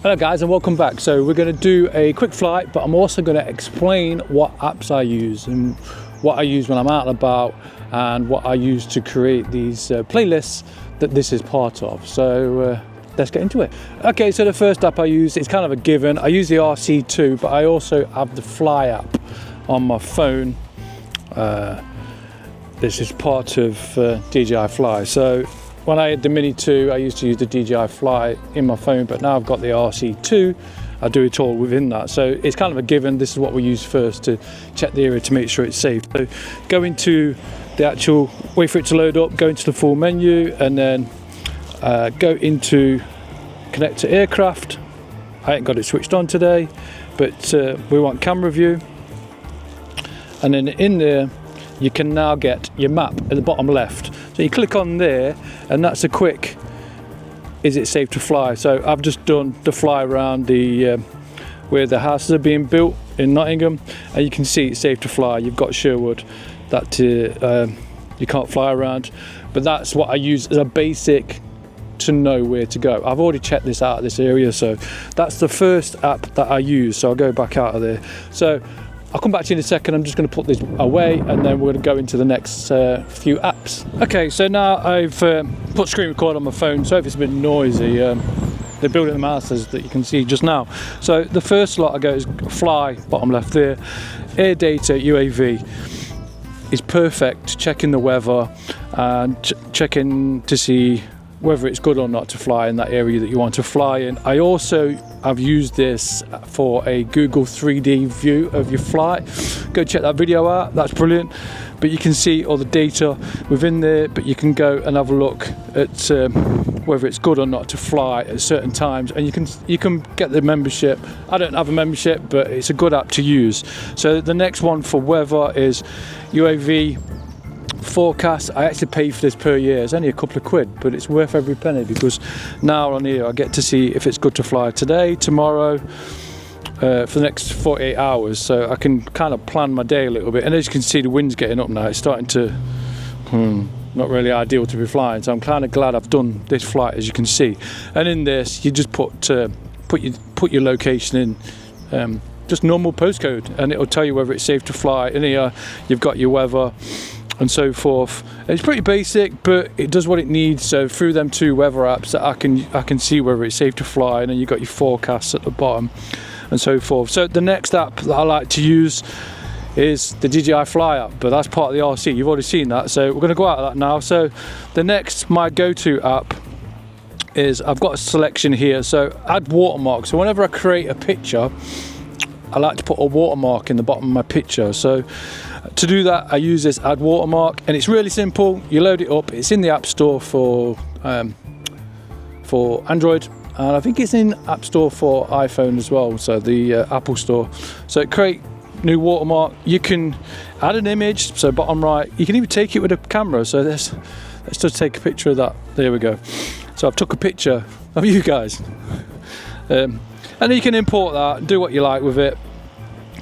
Hello guys and welcome back. So we're going to do a quick flight, but I'm also going to explain what apps I use and what I use when I'm out and about and what I use to create these playlists that this is part of. So let's get into it. Okay, so the first app I use, it's kind of a given. I use the RC2, but I also have the Fly app on my phone. This is part of DJI Fly. So when I had the Mini 2, I used to use the DJI Fly in my phone, but now I've got the RC2, I do it all within that. So it's kind of a given. This is what we use first to check the area to make sure it's safe. So go into the actual, wait for it to load up, go into the full menu, and then go into connect to aircraft. I ain't got it switched on today, but we want camera view. And then in there, you can now get your map at the bottom left. So you click on there, and that's a quick, is it safe to fly? So I've just done the fly around the where the houses are being built in Nottingham, and you can see it's safe to fly. You've got Sherwood that you can't fly around, but that's what I use as a basic to know where to go. I've already checked this out of this area, so that's the first app that I use. So I'll go back out of there. So I'll come back to you in a second. I'm just going to put this away and then we're going to go into the next few apps. Okay, so now I've put screen record on my phone, so if it's a bit noisy, they're building the houses that you can see just now. So the first slot I go is Fly, bottom left there. Air data UAV is perfect, checking the weather and checking to see whether it's good or not to fly in that area that you want to fly in. I also have used this for a Google 3D view of your flight. Go check that video out, that's brilliant. But you can see all the data within there, but you can go and have a look at whether it's good or not to fly at certain times, and you can get the membership. I don't have a membership, but it's a good app to use. So the next one for weather is UAV forecast. I actually pay for this per year. It's only a couple of quid, but it's worth every penny, because now on here I get to see if it's good to fly today, tomorrow, for the next 48 hours. So I can kind of plan my day a little bit, and as you can see, the wind's getting up now. It's starting to not really ideal to be flying, so I'm kind of glad I've done this flight, as you can see. And in this you just put your location in, just normal postcode, and it'll tell you whether it's safe to fly. In here you've got your weather and so forth. It's pretty basic, but it does what it needs. So through them two weather apps, that I can see whether it's safe to fly, and then you've got your forecasts at the bottom and so forth. So the next app that I like to use is the DJI Fly app, but that's part of the RC. You've already seen that, so we're going to go out of that now. So the next, my go-to app is, I've got a selection here, so add watermark. So whenever I create a picture, I like to put a watermark in the bottom of my picture. So to do that, I use this add watermark, and it's really simple. You load it up. It's in the App Store for Android, and I think it's in App Store for iPhone as well, so the Apple Store. So create new watermark. You can add an image, so bottom right. You can even take it with a camera. So let's just take a picture of that. There we go. So I've took a picture of you guys, and then you can import that, do what you like with it,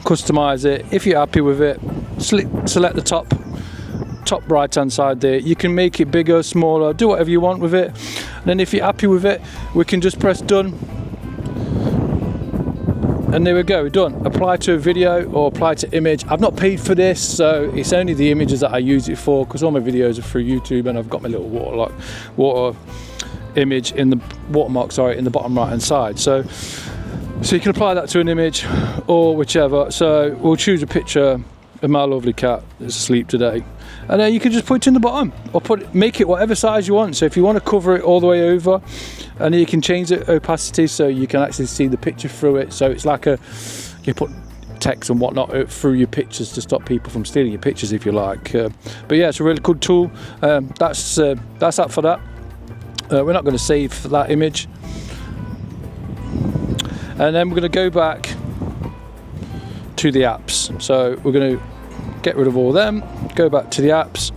customize it. If you're happy with it, select the top right hand side there. You can make it bigger, smaller, do whatever you want with it. And then if you're happy with it, we can just press done, and there we go, we're done. Apply to a video or apply to image. I've not paid for this, so it's only the images that I use it for, because all my videos are through YouTube, and I've got my little water image in the watermark, in the bottom right hand side. So you can apply that to an image or whichever. So we'll choose a picture of my lovely cat that's asleep today, and then you can just put it in the bottom, or make it whatever size you want. So if you want to cover it all the way over, and you can change the opacity so you can actually see the picture through it. So it's like you put text and whatnot through your pictures to stop people from stealing your pictures, if you like. But yeah, it's a really good tool. That's that for that. We're not going to save that image. And then we're going to go back to the apps. So we're going to get rid of all them, go back to the apps.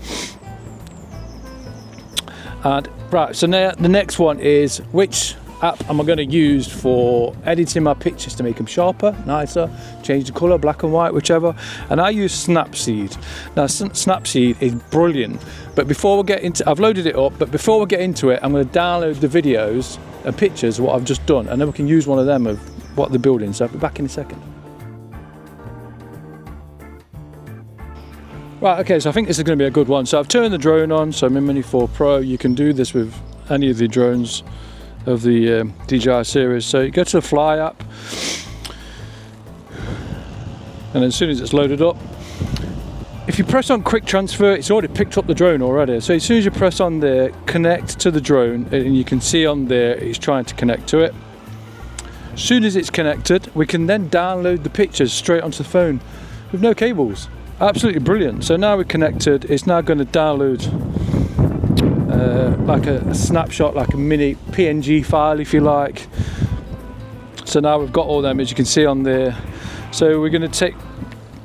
And right, so now the next one is, which app am I going to use for editing my pictures to make them sharper, nicer, change the colour, black and white, whichever. And I use Snapseed. Now Snapseed is brilliant, but before we get into, I've loaded it up, but before we get into it, I'm going to download the videos pictures of what I've just done, and then we can use one of them of what they're building. So I'll be back in a second. Right, okay, so I think this is going to be a good one. So I've turned the drone on, so my Mini 4 Pro. You can do this with any of the drones of the DJI series. So you go to the Fly app, and as soon as it's loaded up, if you press on quick transfer, it's already picked up the drone already. So as soon as you press on there, connect to the drone, and you can see on there it's trying to connect to it. As soon as it's connected, we can then download the pictures straight onto the phone with no cables. Absolutely brilliant. So now we're connected, it's now going to download like a snapshot, like a mini PNG file if you like. So now we've got all them, as you can see on there. So we're going to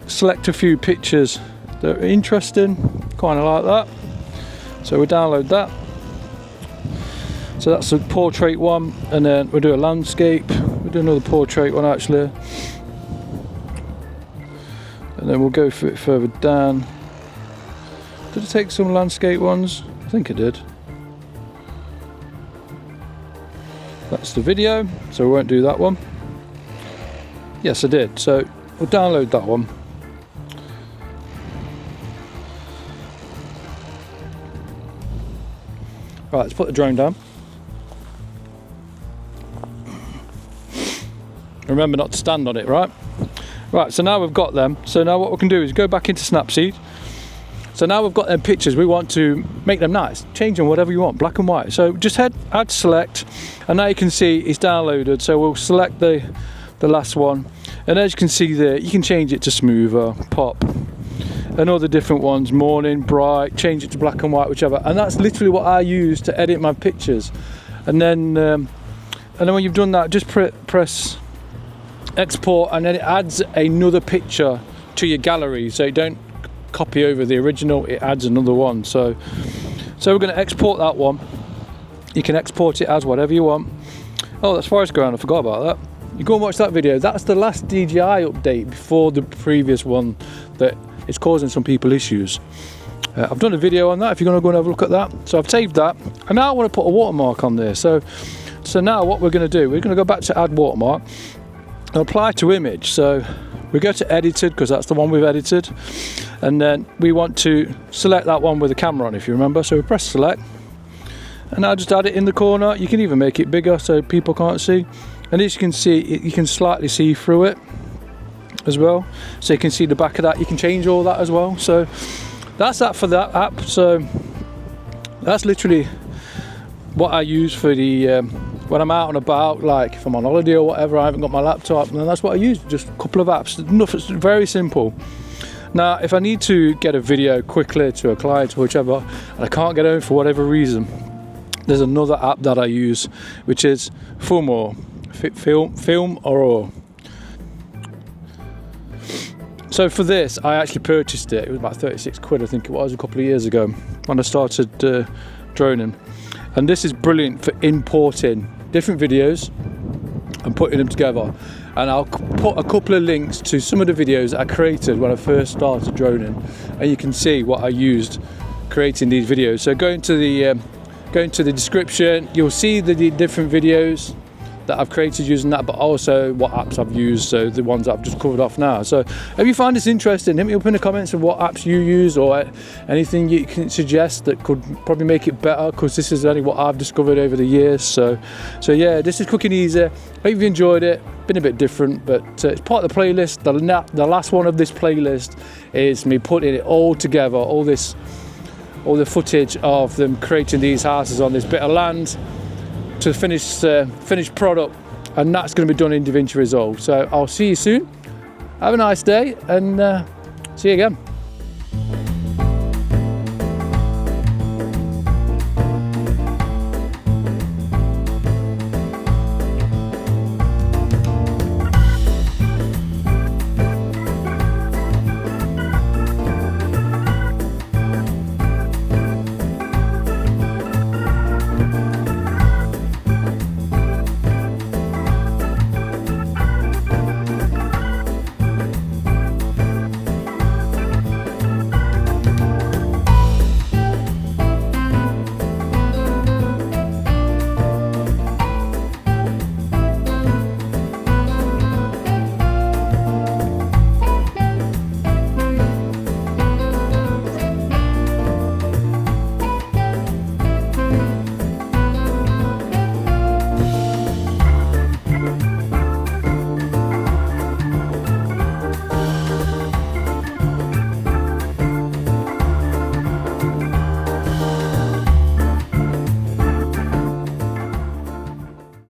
select a few pictures that are interesting, kind of like that. So we'll download that. So that's a portrait one, and then we'll do a landscape. We'll do another portrait one actually. And then we'll go for it further down. Did it take some landscape ones? I think it did. That's the video, so we won't do that one. Yes, I did. So we'll download that one. Right, let's put the drone down. Remember not to stand on it, right? Right, so now we've got them. So now what we can do is go back into Snapseed. So now we've got them pictures, we want to make them nice. Change them whatever you want, black and white. So just add select, and now you can see it's downloaded. So we'll select the last one. And as you can see there, you can change it to smoother, pop, and all the different ones, morning, bright, change it to black and white, whichever. And that's literally what I use to edit my pictures. And then when you've done that, just press export, and then it adds another picture to your gallery. So you don't copy over the original, it adds another one. So we're going to export that one. You can export it as whatever you want. Oh, that's forest ground, I forgot about that. You go and watch that video. That's the last DJI update before the previous one that is causing some people issues. I've done a video on that if you're going to go and have a look at that. So I've saved that, and now I want to put a watermark on there. So now what we're going to do, we're going to go back to add watermark and apply to image. So we go to edited, because that's the one we've edited, and then we want to select that one with the camera on, if you remember. So we press select, and now just add it in the corner. You can even make it bigger so people can't see, and as you can see, you can slightly see through it as well, so you can see the back of that. You can change all that as well. So that's that for that app. So that's literally what I use for the when I'm out and about, like if I'm on holiday or whatever, I haven't got my laptop, and that's what I use, just a couple of apps. Nothing, very simple. Now if I need to get a video quickly to a client or whichever, and I can't get home for whatever reason, there's another app that I use, which is Film or. So for this, I actually purchased it. It was about 36 quid, I think it was, a couple of years ago when I started droning. And this is brilliant for importing different videos and putting them together. And I'll put a couple of links to some of the videos that I created when I first started droning, and you can see what I used creating these videos. So go into the description, you'll see the different videos that I've created using that, but also what apps I've used, so the ones that I've just covered off now. So if you find this interesting, hit me up in the comments of what apps you use, or anything you can suggest that could probably make it better, because this is only what I've discovered over the years. So yeah, this is quick and easy. Hope you've enjoyed it. Been a bit different, but it's part of the playlist. The last one of this playlist is me putting it all together, all the footage of them creating these houses on this bit of land to finished product, and that's going to be done in DaVinci Resolve. So I'll see you soon. Have a nice day, and see you again.